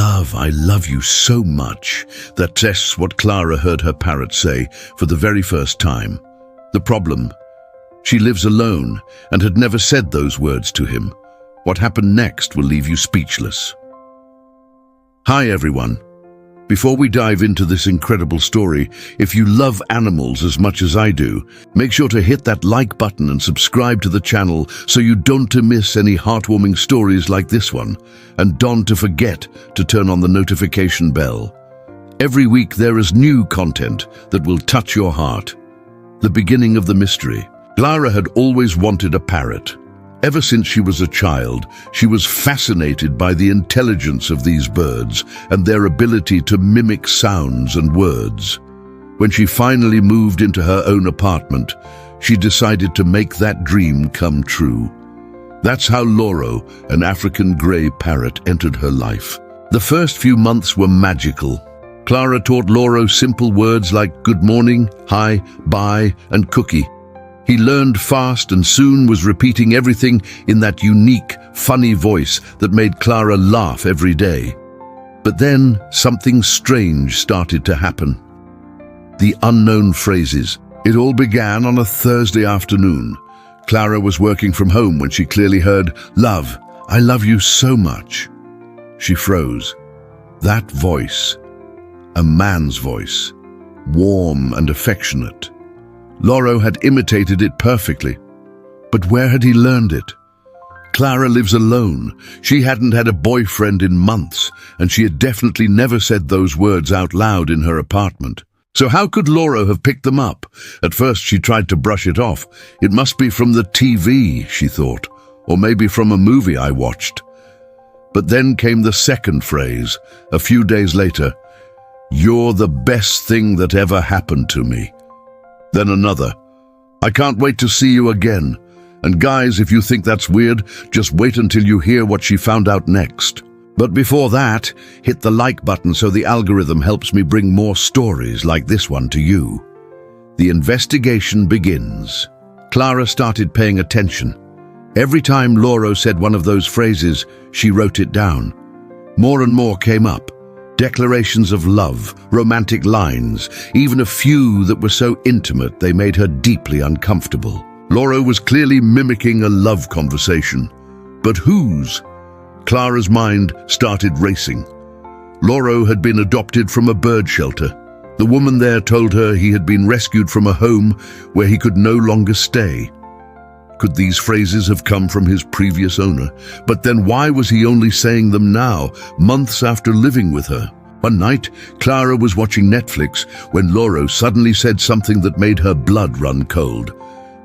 I love you so much." That's what Clara heard her parrot say for the very first time. The problem? She lives alone and had never said those words to him. What happened next will leave you speechless. Hi everyone. Before we dive into this incredible story, if you love animals as much as I do, make sure to hit that like button and subscribe to the channel so you don't miss any heartwarming stories like this one, and don't forget to turn on the notification bell. Every week there is new content that will touch your heart. The beginning of the mystery. Clara had always wanted a parrot. Ever since she was a child, she was fascinated by the intelligence of these birds and their ability to mimic sounds and words. When she finally moved into her own apartment, she decided to make that dream come true. That's how Loro, an African grey parrot, entered her life. The first few months were magical. Clara taught Loro simple words like good morning, hi, bye, and cookie. He learned fast and soon was repeating everything in that unique, funny voice that made Clara laugh every day. But then something strange started to happen. The unknown phrases. It all began on a Thursday afternoon. Clara was working from home when she clearly heard, "Love, I love you so much." She froze. That voice, a man's voice, warm and affectionate. Loro had imitated it perfectly. But where had he learned it? Clara lives alone. She hadn't had a boyfriend in months, and she had definitely never said those words out loud in her apartment. So how could Loro have picked them up? At first she tried to brush it off. It must be from the TV, she thought, or maybe from a movie I watched. But then came the second phrase, a few days later. "You're the best thing that ever happened to me." Then another, "I can't wait to see you again." And guys, if you think that's weird, just wait until you hear what she found out next. But before that, hit the like button so the algorithm helps me bring more stories like this one to you. The investigation begins. Clara started paying attention. Every time Loro said one of those phrases, she wrote it down. More and more came up. Declarations of love, romantic lines, even a few that were so intimate they made her deeply uncomfortable. Loro was clearly mimicking a love conversation. But whose? Clara's mind started racing. Loro had been adopted from a bird shelter. The woman there told her he had been rescued from a home where he could no longer stay. Could these phrases have come from his previous owner? But then why was he only saying them now, months after living with her? One night, Clara was watching Netflix when Loro suddenly said something that made her blood run cold.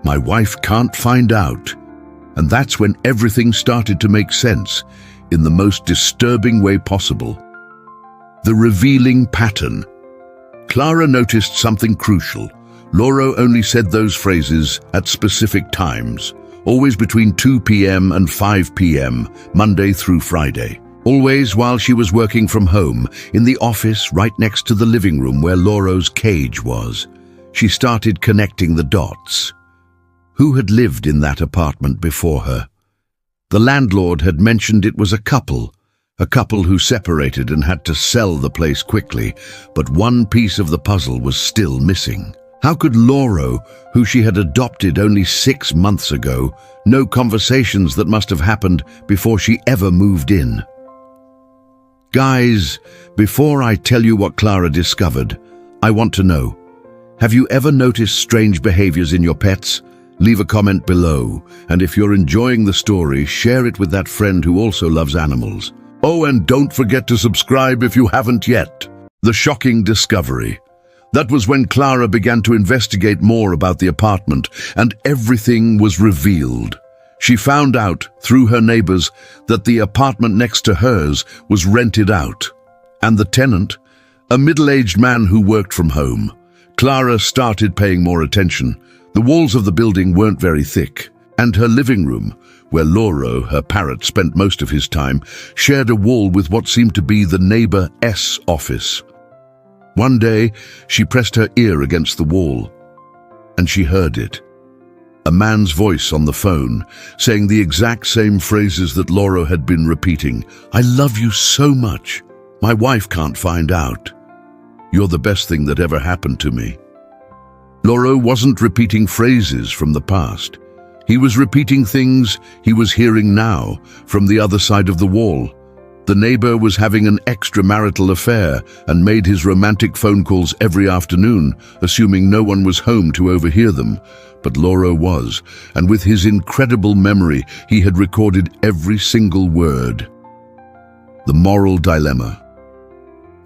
"My wife can't find out." And that's when everything started to make sense, in the most disturbing way possible. The revealing pattern. Clara noticed something crucial. Loro only said those phrases at specific times, always between 2 p.m. and 5 p.m., Monday through Friday. Always while she was working from home, in the office right next to the living room where Loro's cage was. She started connecting the dots. Who had lived in that apartment before her? The landlord had mentioned it was a couple who separated and had to sell the place quickly, but one piece of the puzzle was still missing. How could Loro, who she had adopted only 6 months ago, know conversations that must have happened before she ever moved in? Guys, before I tell you what Clara discovered, I want to know, have you ever noticed strange behaviors in your pets? Leave a comment below, and if you're enjoying the story, share it with that friend who also loves animals. Oh, and don't forget to subscribe if you haven't yet. The shocking discovery. That was when Clara began to investigate more about the apartment, and everything was revealed. She found out, through her neighbors, that the apartment next to hers was rented out. And the tenant? A middle-aged man who worked from home. Clara started paying more attention. The walls of the building weren't very thick, and her living room, where Loro, her parrot, spent most of his time, shared a wall with what seemed to be the neighbor S office. One day, she pressed her ear against the wall, and she heard it. A man's voice on the phone, saying the exact same phrases that Loro had been repeating. "I love you so much." My wife can't find out. You're the best thing that ever happened to me." Lauro wasn't repeating phrases from the past. He was repeating things he was hearing now from the other side of the wall. The neighbor was having an extramarital affair and made his romantic phone calls every afternoon, assuming no one was home to overhear them. But Lauro was, and with his incredible memory, he had recorded every single word. The moral dilemma.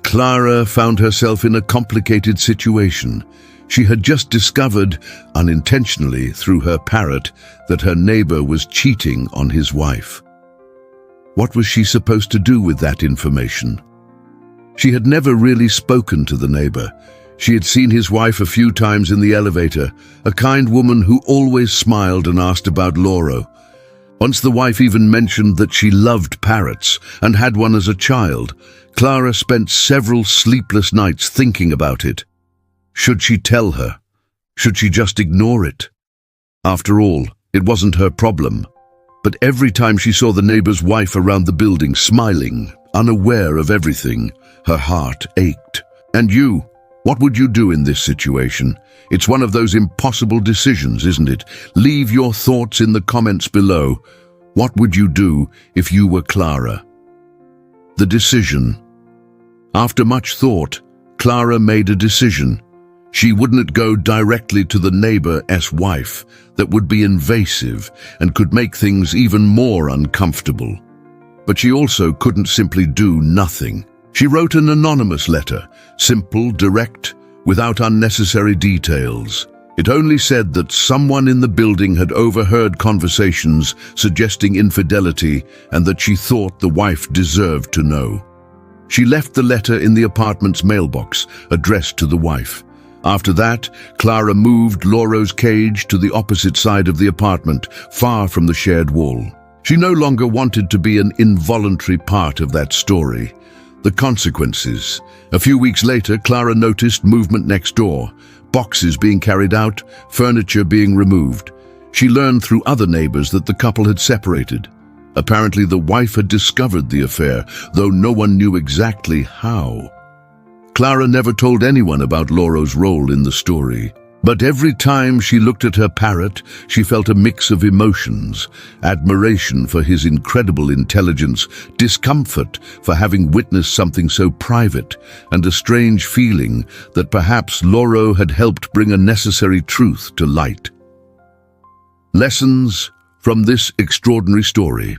Clara found herself in a complicated situation. She had just discovered, unintentionally through her parrot, that her neighbor was cheating on his wife. What was she supposed to do with that information? She had never really spoken to the neighbor. She had seen his wife a few times in the elevator, a kind woman who always smiled and asked about Lauro. Once the wife even mentioned that she loved parrots and had one as a child. Clara spent several sleepless nights thinking about it. Should she tell her? Should she just ignore it? After all, it wasn't her problem. But every time she saw the neighbor's wife around the building smiling, unaware of everything, her heart ached. And you, what would you do in this situation? It's one of those impossible decisions, isn't it? Leave your thoughts in the comments below. What would you do if you were Clara? The decision. After much thought, Clara made a decision. She wouldn't go directly to the neighbor's wife. That would be invasive and could make things even more uncomfortable. But she also couldn't simply do nothing. She wrote an anonymous letter, simple, direct, without unnecessary details. It only said that someone in the building had overheard conversations suggesting infidelity and that she thought the wife deserved to know. She left the letter in the apartment's mailbox, addressed to the wife. After that, Clara moved Lauro's cage to the opposite side of the apartment, far from the shared wall. She no longer wanted to be an involuntary part of that story. The consequences. A few weeks later, Clara noticed movement next door, boxes being carried out, furniture being removed. She learned through other neighbors that the couple had separated. Apparently, the wife had discovered the affair, though no one knew exactly how. Clara never told anyone about Lauro's role in the story. But every time she looked at her parrot, she felt a mix of emotions: admiration for his incredible intelligence, discomfort for having witnessed something so private, and a strange feeling that perhaps Lauro had helped bring a necessary truth to light. Lessons from this extraordinary story.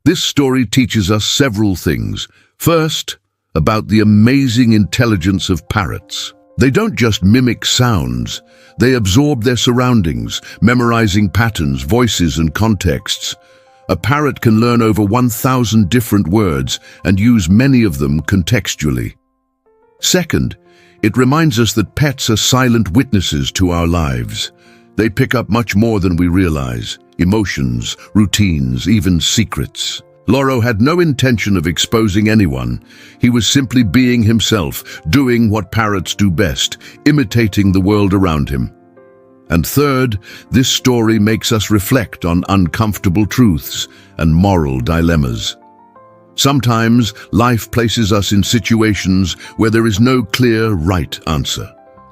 This story teaches us several things. First, about the amazing intelligence of parrots. They don't just mimic sounds, they absorb their surroundings, memorizing patterns, voices, and contexts. A parrot can learn over 1,000 different words and use many of them contextually. Second, it reminds us that pets are silent witnesses to our lives. They pick up much more than we realize: emotions, routines, even secrets. Lauro had no intention of exposing anyone. He was simply being himself, doing what parrots do best, imitating the world around him. And third, this story makes us reflect on uncomfortable truths and moral dilemmas. Sometimes life places us in situations where there is no clear right answer.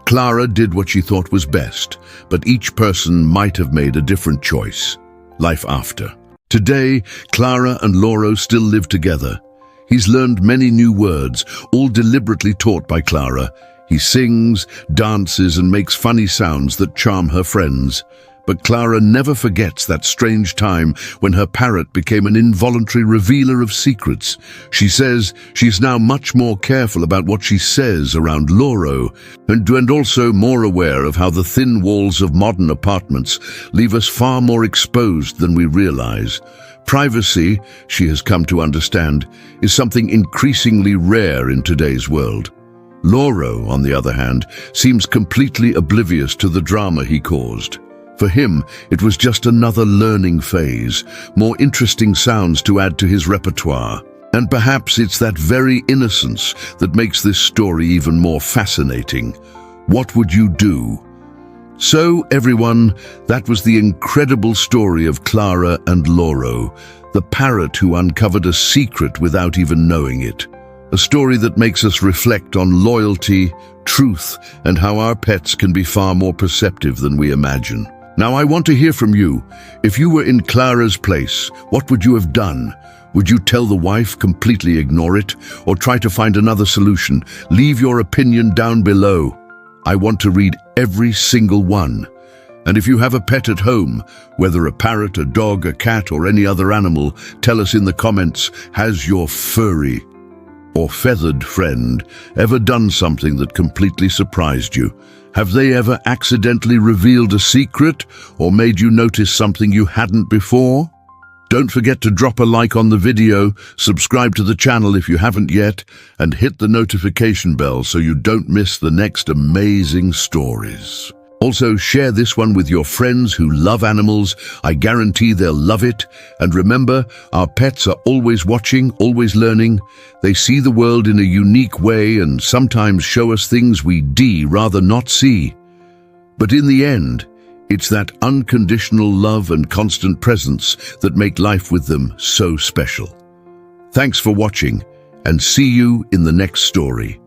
Clara did what she thought was best, but each person might have made a different choice. Life after. Today, Clara and Lauro still live together. He's learned many new words, all deliberately taught by Clara. He sings, dances, and makes funny sounds that charm her friends. But Clara never forgets that strange time when her parrot became an involuntary revealer of secrets. She says she's now much more careful about what she says around Lauro, and also more aware of how the thin walls of modern apartments leave us far more exposed than we realize. Privacy, she has come to understand, is something increasingly rare in today's world. Lauro, on the other hand, seems completely oblivious to the drama he caused. For him, it was just another learning phase, more interesting sounds to add to his repertoire. And perhaps it's that very innocence that makes this story even more fascinating. What would you do? So, everyone, that was the incredible story of Clara and Lauro, the parrot who uncovered a secret without even knowing it. A story that makes us reflect on loyalty, truth, and how our pets can be far more perceptive than we imagine. Now, I want to hear from you. If you were in Clara's place, what would you have done? Would you tell the wife, completely ignore it, or try to find another solution? Leave your opinion down below. I want to read every single one. And if you have a pet at home, whether a parrot, a dog, a cat, or any other animal, tell us in the comments, has your furry or feathered friend ever done something that completely surprised you? Have they ever accidentally revealed a secret or made you notice something you hadn't before? Don't forget to drop a like on the video, subscribe to the channel if you haven't yet, and hit the notification bell so you don't miss the next amazing stories. Also, share this one with your friends who love animals. I guarantee they'll love it. And remember, our pets are always watching, always learning. They see the world in a unique way and sometimes show us things we'd rather not see. But in the end, it's that unconditional love and constant presence that make life with them so special. Thanks for watching, and see you in the next story.